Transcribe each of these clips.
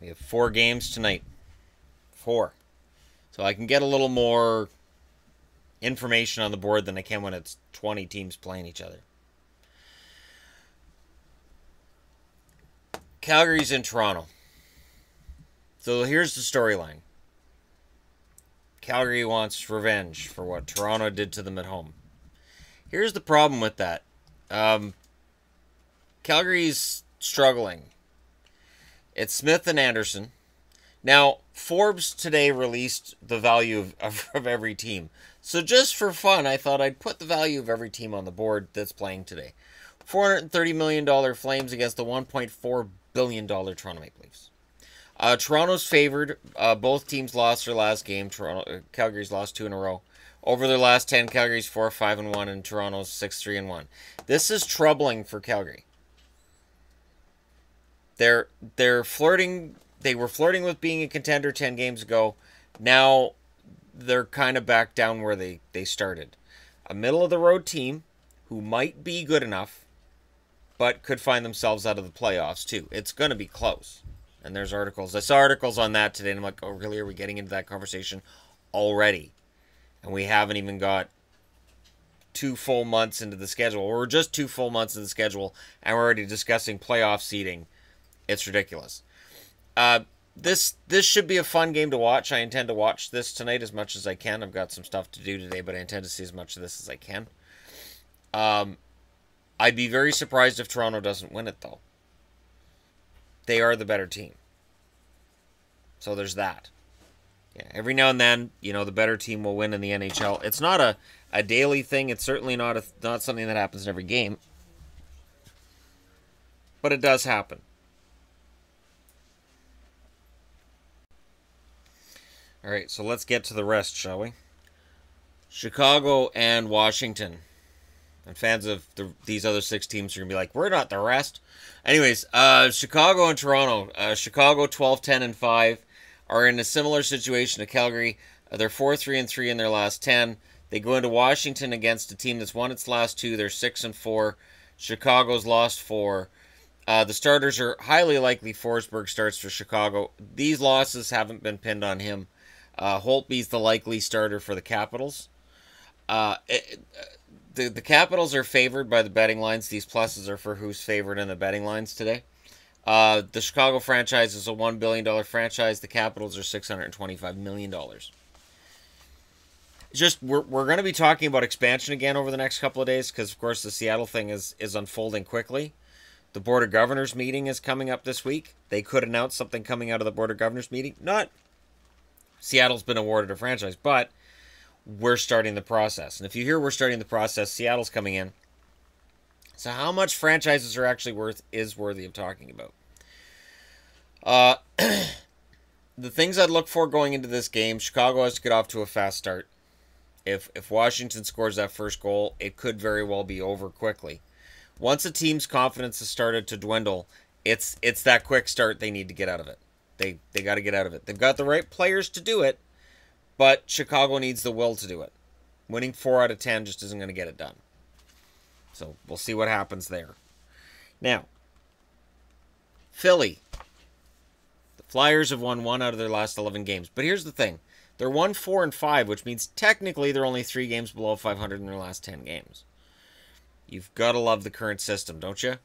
We have 4 games tonight. 4. So I can get a little more information on the board than I can when it's 20 teams playing each other. Calgary's in Toronto. So here's the storyline. Calgary wants revenge for what Toronto did to them at home. Here's the problem with that. Calgary's struggling. It's Smith and Anderson. Now, Forbes today released the value of every team. So just for fun, I thought I'd put the value of every team on the board that's playing today. $430 million Flames against the $1.4 billion Toronto Maple Leafs. Toronto's favored. Both teams lost their last game. Calgary's lost 2 in a row. Over their last 10, Calgary's 4-5-1, and Toronto's 6-3-1. This is troubling for Calgary. They're flirting. They were flirting with being a contender 10 games ago. Now they're kind of back down where they started. A middle-of-the-road team who might be good enough, but could find themselves out of the playoffs too. It's going to be close. And there's articles. I saw articles on that today, and I'm like, oh, really? Are we getting into that conversation already? And we haven't even got 2 full months into the schedule. We're just 2 full months into the schedule, and we're already discussing playoff seeding. It's ridiculous. This should be a fun game to watch. I intend to watch this tonight as much as I can. I've got some stuff to do today, but I intend to see as much of this as I can. I'd be very surprised if Toronto doesn't win it, though. They are the better team. So there's that. Yeah, every now and then, the better team will win in the NHL. It's not a daily thing. It's certainly not something that happens in every game. But it does happen. All right, so let's get to the rest, shall we? Chicago and Washington. And fans of these other 6 teams are going to be like, we're not the rest. Anyways, Chicago and Toronto. Chicago 12-10-5 are in a similar situation to Calgary. They're 4-3-3 in their last 10. They go into Washington against a team that's won its last 2. They're 6-4. Chicago's lost 4. The starters are highly likely Forsberg starts for Chicago. These losses haven't been pinned on him. Holtby's the likely starter for the Capitals. The Capitals are favored by the betting lines. These pluses are for who's favored in the betting lines today. The Chicago franchise is a $1 billion franchise. The Capitals are $625 million. Just we're going to be talking about expansion again over the next couple of days because, of course, the Seattle thing is unfolding quickly. The Board of Governors meeting is coming up this week. They could announce something coming out of the Board of Governors meeting. Not Seattle's been awarded a franchise, but we're starting the process. And if you hear we're starting the process, Seattle's coming in. So how much franchises are actually worthy of talking about? The things I'd look for going into this game, Chicago has to get off to a fast start. If Washington scores that first goal, it could very well be over quickly. Once a team's confidence has started to dwindle, it's that quick start they need to get out of it. They got to get out of it. They've got the right players to do it, but Chicago needs the will to do it. Winning 4 out of 10 just isn't going to get it done. So we'll see what happens there. Now, Philly. The Flyers have won 1 out of their last 11 games. But here's the thing. They're 1-4-5, which means technically they're only 3 games below 500 in their last 10 games. You've got to love the current system, don't you?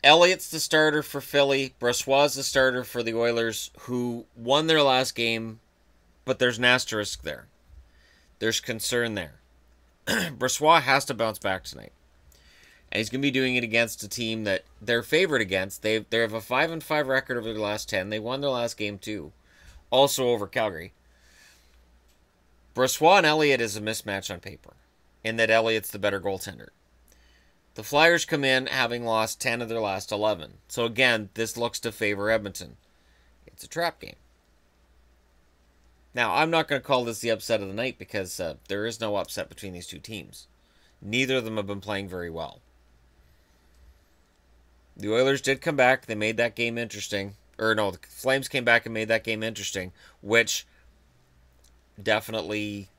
Elliott's the starter for Philly. Brossois the starter for the Oilers, who won their last game, but there's an asterisk there. There's concern there. Brossois has to bounce back tonight. And he's going to be doing it against a team that they're favored against. They have a 5-5 record over their last 10. They won their last game too. Also over Calgary. Brossois and Elliott is a mismatch on paper, in that Elliott's the better goaltender. The Flyers come in having lost 10 of their last 11. So again, this looks to favor Edmonton. It's a trap game. Now, I'm not going to call this the upset of the night because there is no upset between these two teams. Neither of them have been playing very well. The Oilers did come back. They made that game interesting. Or no, the Flames came back and made that game interesting, which definitely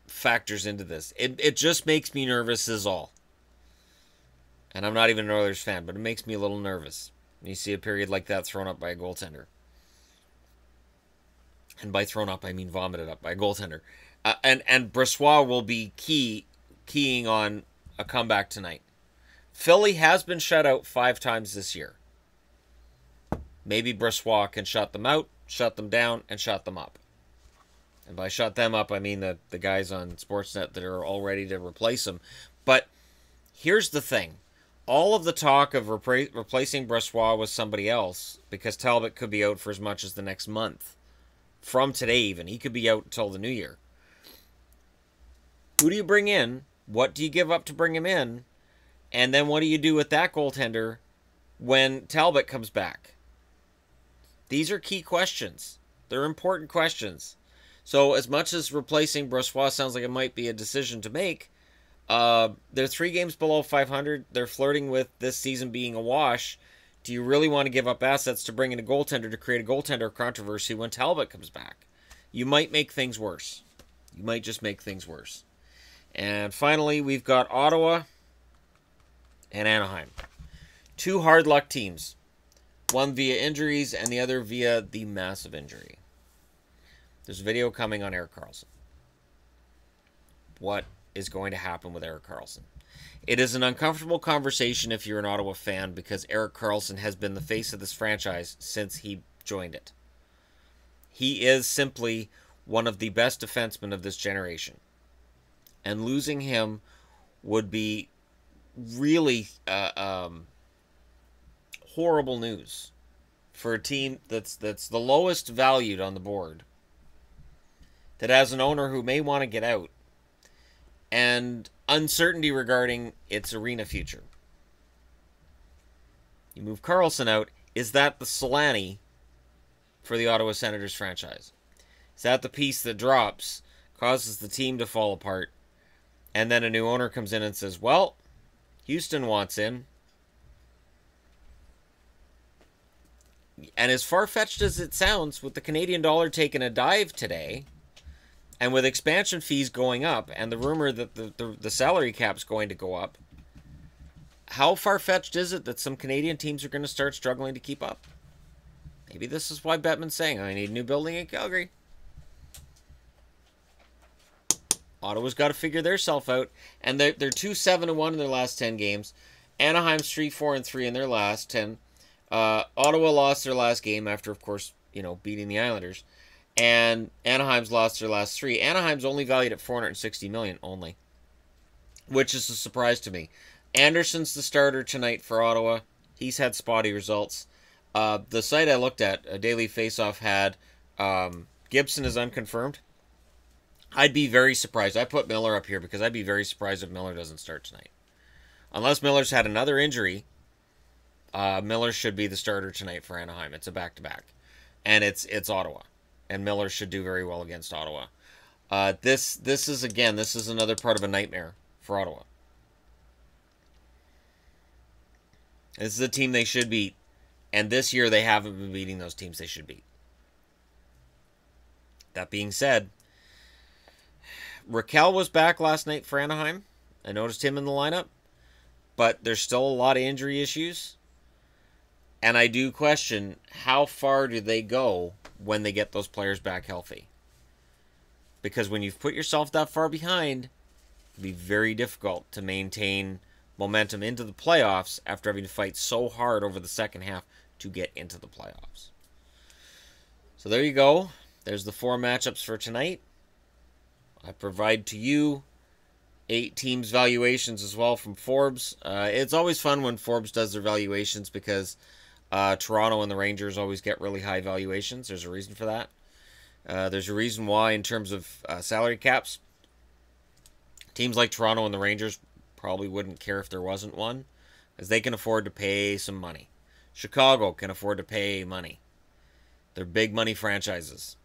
factors into this. It just makes me nervous is all. And I'm not even an Oilers fan, but it makes me a little nervous. You see a period like that thrown up by a goaltender. And by thrown up, I mean vomited up by a goaltender. And Brossoit will be keying on a comeback tonight. Philly has been shut out 5 times this year. Maybe Brossoit can shut them out, shut them down, and shut them up. And by shut them up, I mean the guys on Sportsnet that are all ready to replace him. But here's the thing. All of the talk of replacing Brossoit with somebody else, because Talbot could be out for as much as the next month. From today even. He could be out until the new year. Who do you bring in? What do you give up to bring him in? And then what do you do with that goaltender when Talbot comes back? These are key questions. They're important questions. So as much as replacing Brossoit sounds like it might be a decision to make, they're 3 games below 500. They're flirting with this season being a wash. Do you really want to give up assets to bring in a goaltender to create a goaltender controversy when Talbot comes back? You might make things worse. You might just make things worse. And finally, we've got Ottawa and Anaheim. 2 hard luck teams. One via injuries and the other via the massive injury. There's a video coming on Erik Karlsson. What is going to happen with Erik Karlsson? It is an uncomfortable conversation if you're an Ottawa fan because Erik Karlsson has been the face of this franchise since he joined it. He is simply one of the best defensemen of this generation. And losing him would be really horrible news for a team that's the lowest valued on the board, that has an owner who may want to get out, and uncertainty regarding its arena future. You move Karlsson out. Is that the Solani for the Ottawa Senators franchise? Is that the piece that drops, causes the team to fall apart, and then a new owner comes in and says, well, Houston wants in. And as far-fetched as it sounds, with the Canadian dollar taking a dive today, and with expansion fees going up, and the rumor that the salary cap's going to go up, how far-fetched is it that some Canadian teams are going to start struggling to keep up? Maybe this is why Bettman's saying, I need a new building in Calgary. Ottawa's got to figure their self out, and they're 2-7-1 in their last 10 games. Anaheim's 3-4-3 in their last 10. Ottawa lost their last game after, of course, beating the Islanders. And Anaheim's lost their last 3. Anaheim's only valued at $460 million only, which is a surprise to me. Anderson's the starter tonight for Ottawa. He's had spotty results. The site I looked at, a Daily Faceoff, had Gibson is unconfirmed. I'd be very surprised. I put Miller up here because I'd be very surprised if Miller doesn't start tonight. Unless Miller's had another injury, Miller should be the starter tonight for Anaheim. It's a back-to-back. And it's Ottawa. And Miller should do very well against Ottawa. This is another part of a nightmare for Ottawa. This is a team they should beat. And this year they haven't been beating those teams they should beat. That being said, Raquel was back last night for Anaheim. I noticed him in the lineup. But there's still a lot of injury issues. And I do question, how far do they go when they get those players back healthy? Because when you've put yourself that far behind, it'll be very difficult to maintain momentum into the playoffs after having to fight so hard over the second half to get into the playoffs. So there you go. There's the 4 matchups for tonight. I provide to you 8 teams' valuations as well from Forbes. It's always fun when Forbes does their valuations because Toronto and the Rangers always get really high valuations. There's a reason for that. There's a reason why in terms of salary caps. Teams like Toronto and the Rangers probably wouldn't care if there wasn't one, as they can afford to pay some money. Chicago can afford to pay money. They're big money franchises.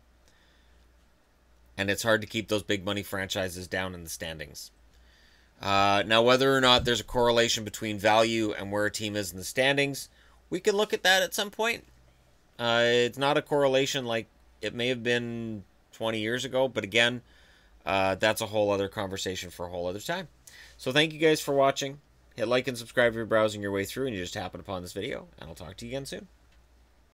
And it's hard to keep those big money franchises down in the standings. Now, whether or not there's a correlation between value and where a team is in the standings, we can look at that at some point. It's not a correlation like it may have been 20 years ago, but again, that's a whole other conversation for a whole other time. So thank you guys for watching. Hit like and subscribe if you're browsing your way through and you just happen upon this video, and I'll talk to you again soon.